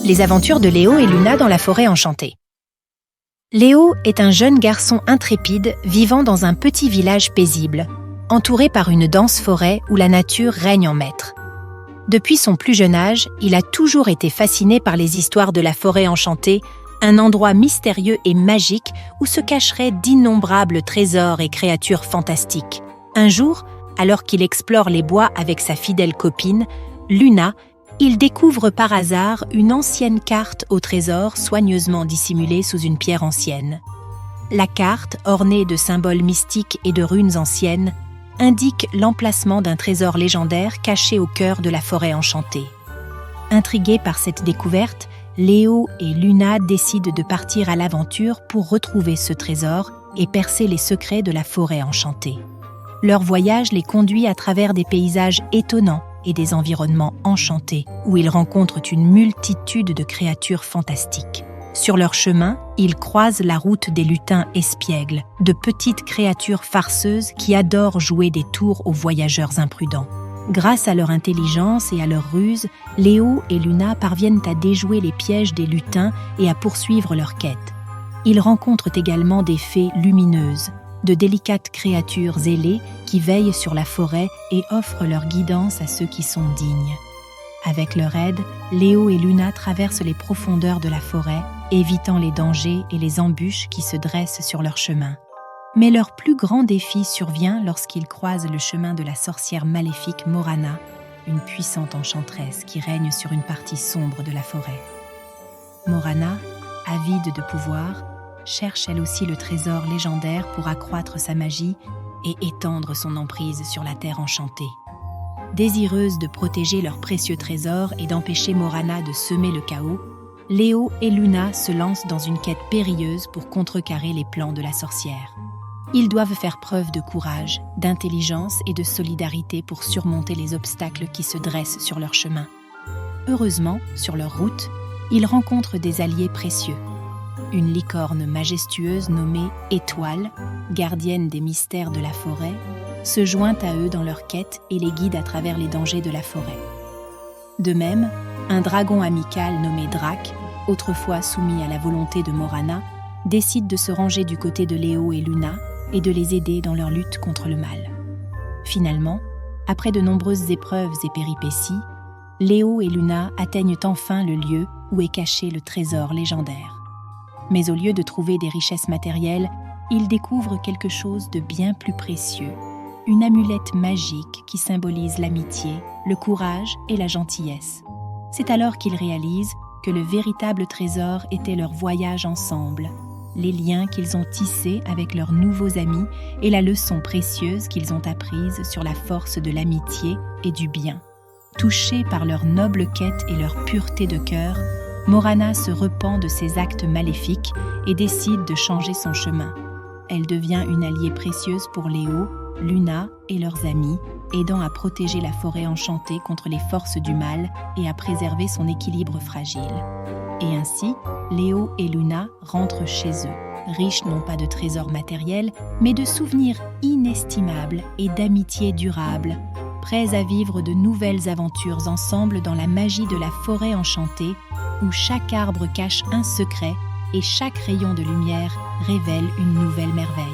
Les aventures de Léo et Luna dans la forêt enchantée. Léo est un jeune garçon intrépide vivant dans un petit village paisible, entouré par une dense forêt où la nature règne en maître. Depuis son plus jeune âge, il a toujours été fasciné par les histoires de la forêt enchantée, un endroit mystérieux et magique où se cacheraient d'innombrables trésors et créatures fantastiques. Un jour, alors qu'il explore les bois avec sa fidèle copine, Luna, il découvre par hasard une ancienne carte au trésor soigneusement dissimulée sous une pierre ancienne. La carte, ornée de symboles mystiques et de runes anciennes, indique l'emplacement d'un trésor légendaire caché au cœur de la forêt enchantée. Intrigués par cette découverte, Léo et Luna décident de partir à l'aventure pour retrouver ce trésor et percer les secrets de la forêt enchantée. Leur voyage les conduit à travers des paysages étonnants et des environnements enchantés où ils rencontrent une multitude de créatures fantastiques. Sur leur chemin, ils croisent la route des lutins espiègles, de petites créatures farceuses qui adorent jouer des tours aux voyageurs imprudents. Grâce à leur intelligence et à leur ruse, Léo et Luna parviennent à déjouer les pièges des lutins et à poursuivre leur quête. Ils rencontrent également des fées lumineuses, de délicates créatures ailées qui veillent sur la forêt et offrent leur guidance à ceux qui sont dignes. Avec leur aide, Léo et Luna traversent les profondeurs de la forêt, évitant les dangers et les embûches qui se dressent sur leur chemin. Mais leur plus grand défi survient lorsqu'ils croisent le chemin de la sorcière maléfique Morana, une puissante enchanteresse qui règne sur une partie sombre de la forêt. Morana, avide de pouvoir, cherche elle aussi le trésor légendaire pour accroître sa magie et étendre son emprise sur la terre enchantée. Désireuse de protéger leur précieux trésor et d'empêcher Morana de semer le chaos, Léo et Luna se lancent dans une quête périlleuse pour contrecarrer les plans de la sorcière. Ils doivent faire preuve de courage, d'intelligence et de solidarité pour surmonter les obstacles qui se dressent sur leur chemin. Heureusement, sur leur route, ils rencontrent des alliés précieux. Une licorne majestueuse nommée Étoile, gardienne des mystères de la forêt, se joint à eux dans leur quête et les guide à travers les dangers de la forêt. De même, un dragon amical nommé Drac, autrefois soumis à la volonté de Morana, décide de se ranger du côté de Léo et Luna et de les aider dans leur lutte contre le mal. Finalement, après de nombreuses épreuves et péripéties, Léo et Luna atteignent enfin le lieu où est caché le trésor légendaire. Mais au lieu de trouver des richesses matérielles, ils découvrent quelque chose de bien plus précieux, une amulette magique qui symbolise l'amitié, le courage et la gentillesse. C'est alors qu'ils réalisent que le véritable trésor était leur voyage ensemble, les liens qu'ils ont tissés avec leurs nouveaux amis et la leçon précieuse qu'ils ont apprise sur la force de l'amitié et du bien. Touchés par leur noble quête et leur pureté de cœur, Morana se repent de ses actes maléfiques et décide de changer son chemin. Elle devient une alliée précieuse pour Léo, Luna et leurs amis, aidant à protéger la forêt enchantée contre les forces du mal et à préserver son équilibre fragile. Et ainsi, Léo et Luna rentrent chez eux, riches non pas de trésors matériels, mais de souvenirs inestimables et d'amitié durable, prêts à vivre de nouvelles aventures ensemble dans la magie de la forêt enchantée, où chaque arbre cache un secret et chaque rayon de lumière révèle une nouvelle merveille.